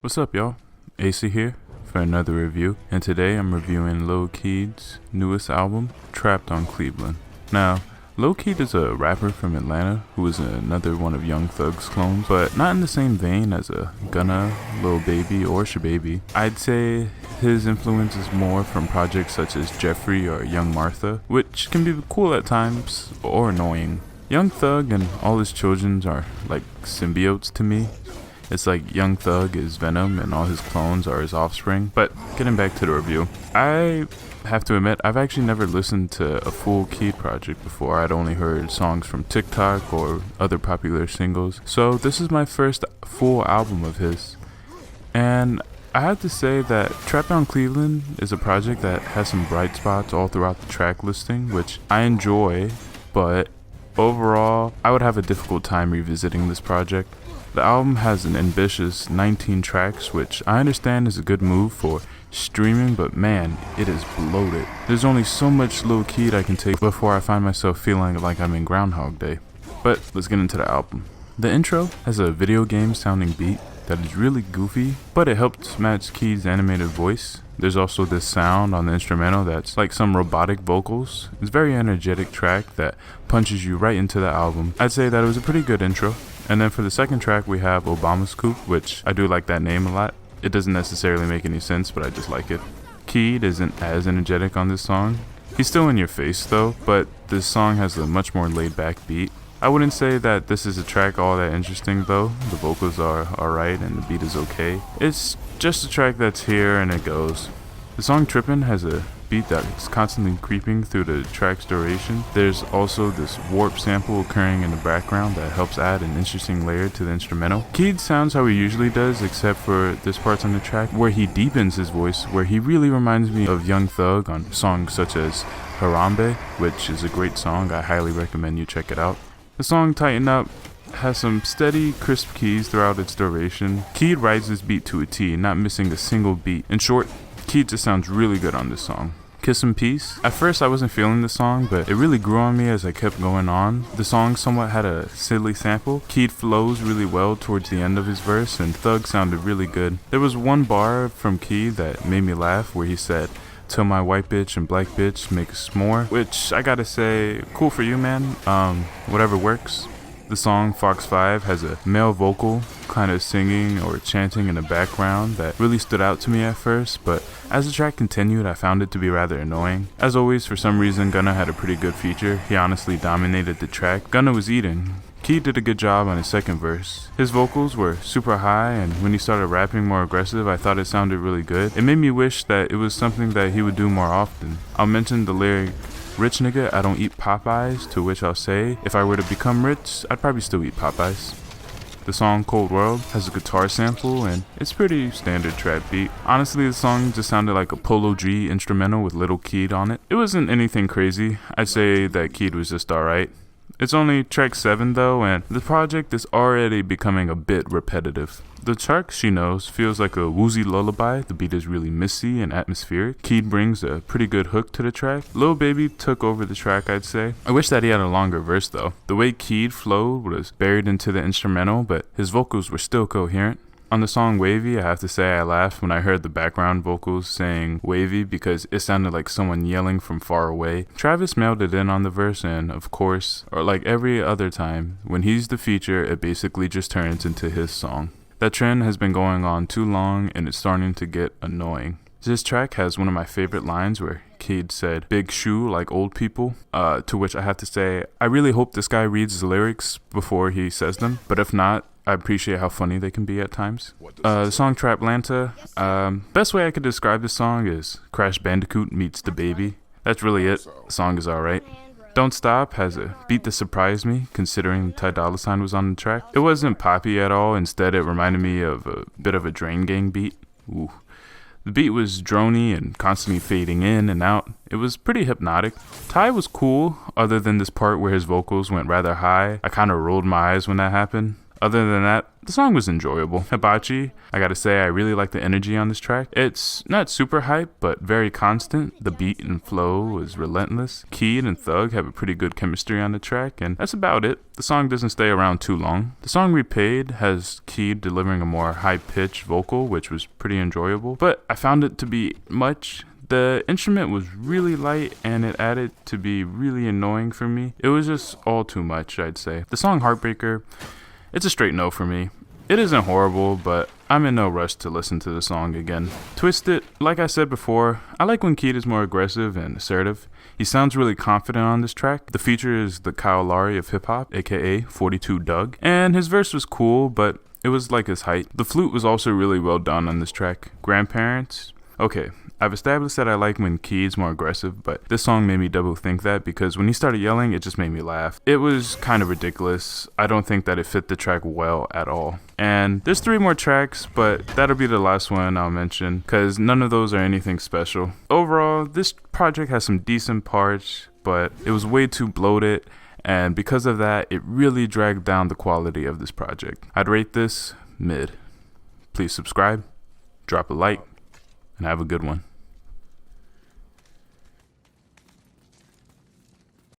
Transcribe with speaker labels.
Speaker 1: What's up, y'all? AC here for another review, and today I'm reviewing Lil Keed's newest album, Trapped on Cleveland. Now, Lil Keed is a rapper from Atlanta who is another one of Young Thug's clones, but not in the same vein as a Gunna, Lil Baby, or Shababy. I'd say his influence is more from projects such as Jeffrey or Young Martha, which can be cool at times or annoying. Young Thug and all his children are like symbiotes to me. It's like Young Thug is Venom and all his clones are his offspring. But getting back to the review, I have to admit I've actually never listened to a full Keed project before. I'd only heard songs from TikTok or other popular singles. So this is my first full album of his. And I have to say that Trapped on Cleveland is a project that has some bright spots all throughout the track listing, which I enjoy, but overall I would have a difficult time revisiting this project. The album has an ambitious 19 tracks, which I understand is a good move for streaming, but man, it is bloated. There's only so much Lil Keed I can take before I find myself feeling like I'm in Groundhog Day. But let's get into the album. The intro has a video game sounding beat that is really goofy, but it helps match Keed's animated voice. There's also this sound on the instrumental that's like some robotic vocals. It's a very energetic track that punches you right into the album. I'd say that it was a pretty good intro. And then for the second track we have Obama's Coupe, which I do like that name a lot. It doesn't necessarily make any sense, but I just like it. Keed isn't as energetic on this song. He's still in your face though, but this song has a much more laid back beat. I wouldn't say that this is a track all that interesting though. The vocals are alright and the beat is okay. It's just a track that's here and it goes. The song Trippin' has a beat that is constantly creeping through the track's duration. There's also this warp sample occurring in the background that helps add an interesting layer to the instrumental. Keed sounds how he usually does, except for this part on the track where he deepens his voice, where he really reminds me of Young Thug on songs such as Harambe, which is a great song. I highly recommend you check it out. The song Tighten Up has some steady, crisp keys throughout its duration. Keed rides this beat to a T, not missing a single beat. In short, Keed just sounds really good on this song. Kiss and Peace. At first I wasn't feeling the song, but it really grew on me as I kept going on. The song somewhat had a silly sample. Keed flows really well towards the end of his verse, and Thug sounded really good. There was one bar from Keed that made me laugh where he said, "Till my white bitch and black bitch make a s'more," which I gotta say, cool for you, man. Whatever works. The song Fox 5 has a male vocal kind of singing or chanting in the background that really stood out to me at first, but as the track continued I found it to be rather annoying. As always, for some reason Gunna had a pretty good feature. He honestly dominated the track. Gunna was eating. Keed did a good job on his second verse. His vocals were super high, and when he started rapping more aggressive I thought it sounded really good. It made me wish that it was something that he would do more often. I'll mention the lyric, "Rich nigga, I don't eat Popeyes," to which I'll say, if I were to become rich, I'd probably still eat Popeyes. The song Cold World has a guitar sample and it's pretty standard trap beat. Honestly, the song just sounded like a Polo G instrumental with Little Keed on it. It wasn't anything crazy. I'd say that Keed was just alright. It's only track 7 though, and the project is already becoming a bit repetitive. The track She Knows feels like a woozy lullaby. The beat is really misty and atmospheric. Keed brings a pretty good hook to the track. Lil Baby took over the track, I'd say. I wish that he had a longer verse though. The way Keed flowed was buried into the instrumental, but his vocals were still coherent. On the song Wavy, I have to say I laughed when I heard the background vocals saying wavy because it sounded like someone yelling from far away. Travis mailed it in on the verse, and of course, or like every other time, when he's the feature, it basically just turns into his song. That trend has been going on too long and it's starting to get annoying. This track has one of my favorite lines where Keed said, "Big shoe like old people," to which I have to say, I really hope this guy reads the lyrics before he says them, but if not, I appreciate how funny they can be at times. The song Traplanta, best way I could describe this song is Crash Bandicoot meets the baby. That's really it. The song is alright. Don't Stop has a beat that surprised me considering Ty Dolla $ign was on the track. It wasn't poppy at all. Instead, it reminded me of a bit of a Drain Gang beat. Ooh. The beat was drony and constantly fading in and out. It was pretty hypnotic. Ty was cool, other than this part where his vocals went rather high. I kind of rolled my eyes when that happened. Other than that, the song was enjoyable. Hibachi, I gotta say, I really like the energy on this track. It's not super hype, but very constant. The beat and flow is relentless. Keed and Thug have a pretty good chemistry on the track, and that's about it. The song doesn't stay around too long. The song Repaid has Keed delivering a more high-pitched vocal, which was pretty enjoyable, but I found it to be much. The instrument was really light and it added to be really annoying for me. It was just all too much, I'd say. The song Heartbreaker, it's a straight no for me. It isn't horrible, but I'm in no rush to listen to the song again. Twisted, like I said before, I like when Keed is more aggressive and assertive. He sounds really confident on this track. The feature is the Kyle Lowry of hip hop, aka 42 Doug, and his verse was cool, but it was like his height. The flute was also really well done on this track. Grandparents, okay. I've established that I like when Keed's more aggressive, but this song made me double think that because when he started yelling, it just made me laugh. It was kind of ridiculous. I don't think that it fit the track well at all. And there's 3 more tracks, but that'll be the last one I'll mention because none of those are anything special. Overall, this project has some decent parts, but it was way too bloated, and because of that, it really dragged down the quality of this project. I'd rate this mid. Please subscribe, drop a like, and have a good one.